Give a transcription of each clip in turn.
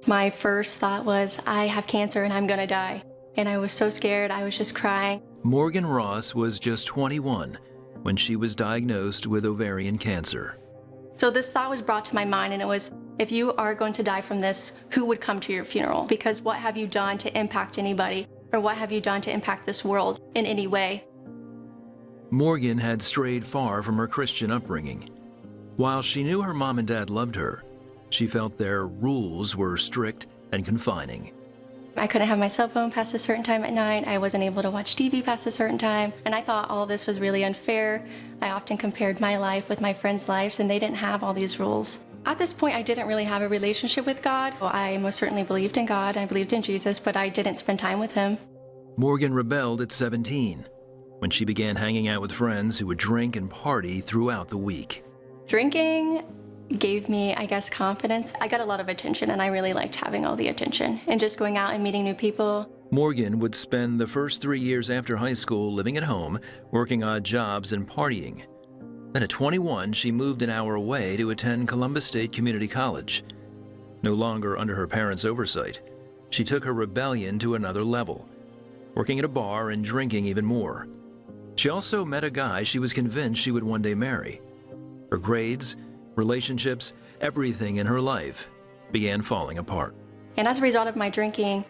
My first thought was, I have cancer and I'm gonna die. And I was so scared, I was just crying. Morgan Ross was just 21 when she was diagnosed with ovarian cancer. So this thought was brought to my mind, and it was, if you are going to die from this, who would come to your funeral? Because what have you done to impact anybody? Or what have you done to impact this world in any way? Morgan had strayed far from her Christian upbringing. While she knew her mom and dad loved her, she felt their rules were strict and confining. I couldn't have my cell phone past a certain time at night. I wasn't able to watch TV past a certain time. And I thought all of this was really unfair. I often compared my life with my friends' lives, and they didn't have all these rules. At this point, I didn't really have a relationship with God. Well, I most certainly believed in God. I believed in Jesus, but I didn't spend time with him. Morgan rebelled at 17 when she began hanging out with friends who would drink and party throughout the week. Drinking gave me, I guess, confidence. I got a lot of attention, and I really liked having all the attention and just going out and meeting new people. Morgan would spend the first 3 years after high school living at home, working odd jobs and partying. Then at 21, she moved an hour away to attend Columbus State Community College. No longer under her parents' oversight, she took her rebellion to another level, working at a bar and drinking even more. She also met a guy she was convinced she would one day marry. Her grades, relationships, everything in her life began falling apart. And as a result of my drinking,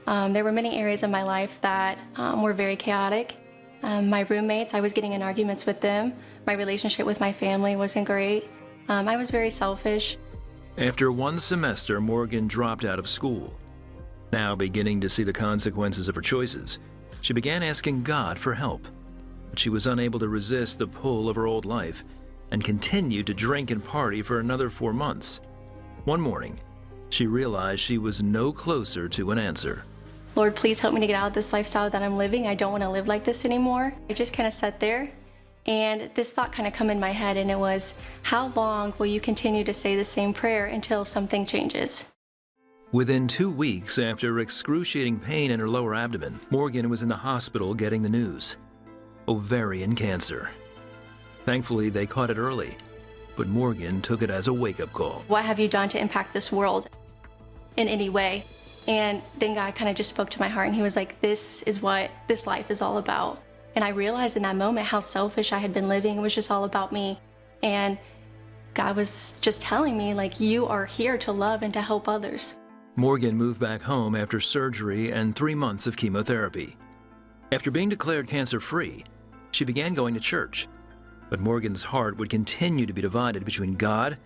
there were many areas of my life that were very chaotic. My roommates, I was getting in arguments with them. My relationship with my family wasn't great. I was very selfish. After one semester, Morgan dropped out of school. Now beginning to see the consequences of her choices, she began asking God for help. But she was unable to resist the pull of her old life and continued to drink and party for another 4 months. One morning, she realized she was no closer to an answer. Lord, please help me to get out of this lifestyle that I'm living. I don't want to live like this anymore. I just kind of sat there, and this thought kind of come in my head, and it was, how long will you continue to say the same prayer until something changes? Within 2 weeks after excruciating pain in her lower abdomen, Morgan was in the hospital getting the news: ovarian cancer. Thankfully, they caught it early, but Morgan took it as a wake-up call. What have you done to impact this world in any way? And then God kind of just spoke to my heart, and he was like, this is what this life is all about. And I realized in that moment how selfish I had been living. It was just all about me. And God was just telling me, like, you are here to love and to help others. Morgan moved back home after surgery and 3 months of chemotherapy. After being declared cancer-free, she began going to church. But Morgan's heart would continue to be divided between God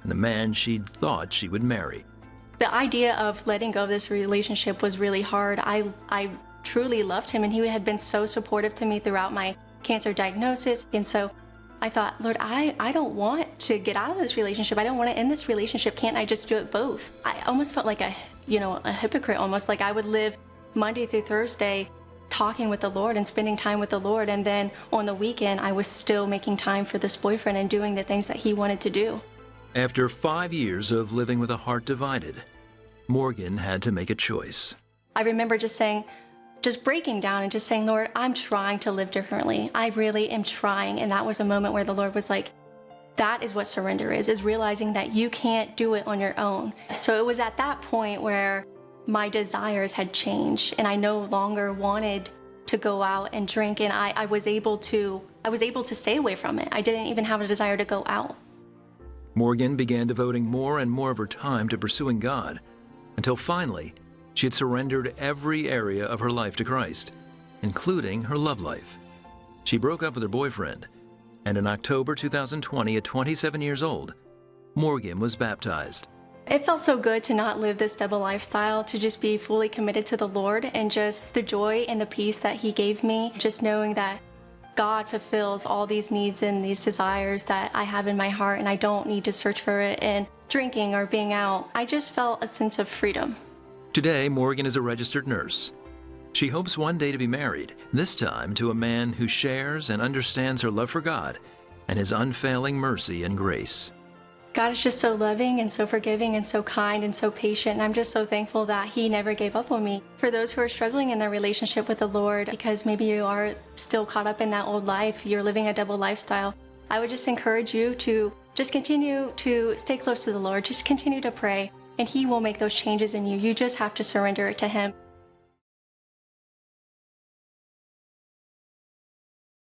and the man she'd thought she would marry. The idea of letting go of this relationship was really hard. I truly loved him, and he had been so supportive to me throughout my cancer diagnosis. And so I thought, Lord, I don't want to get out of this relationship. I don't want to end this relationship. Can't I just do it both? I almost felt like a hypocrite, almost like I would live Monday through Thursday talking with the Lord and spending time with the Lord, and then on the weekend I was still making time for this boyfriend and doing the things that he wanted to do. After 5 years of living with a heart divided, Morgan had to make a choice. I remember just breaking down and just saying, Lord, I'm trying to live differently. I really am trying. And that was a moment where the Lord was like, that is what surrender is realizing that you can't do it on your own. So it was at that point where my desires had changed, and I no longer wanted to go out and drink, and I was able to stay away from it. I didn't even have a desire to go out. Morgan began devoting more and more of her time to pursuing God, until finally she had surrendered every area of her life to Christ, including her love life. She broke up with her boyfriend, and in October 2020, at 27 years old, Morgan was baptized. It felt so good to not live this double lifestyle, to just be fully committed to the Lord, and just the joy and the peace that he gave me, just knowing that God fulfills all these needs and these desires that I have in my heart, and I don't need to search for it in drinking or being out. I just felt a sense of freedom. Today, Morgan is a registered nurse. She hopes one day to be married, this time to a man who shares and understands her love for God and his unfailing mercy and grace. God is just so loving and so forgiving and so kind and so patient, and I'm just so thankful that he never gave up on me. For those who are struggling in their relationship with the Lord, because maybe you are still caught up in that old life, you're living a double lifestyle, I would just encourage you to just continue to stay close to the Lord, just continue to pray, and He will make those changes in you. You just have to surrender it to Him.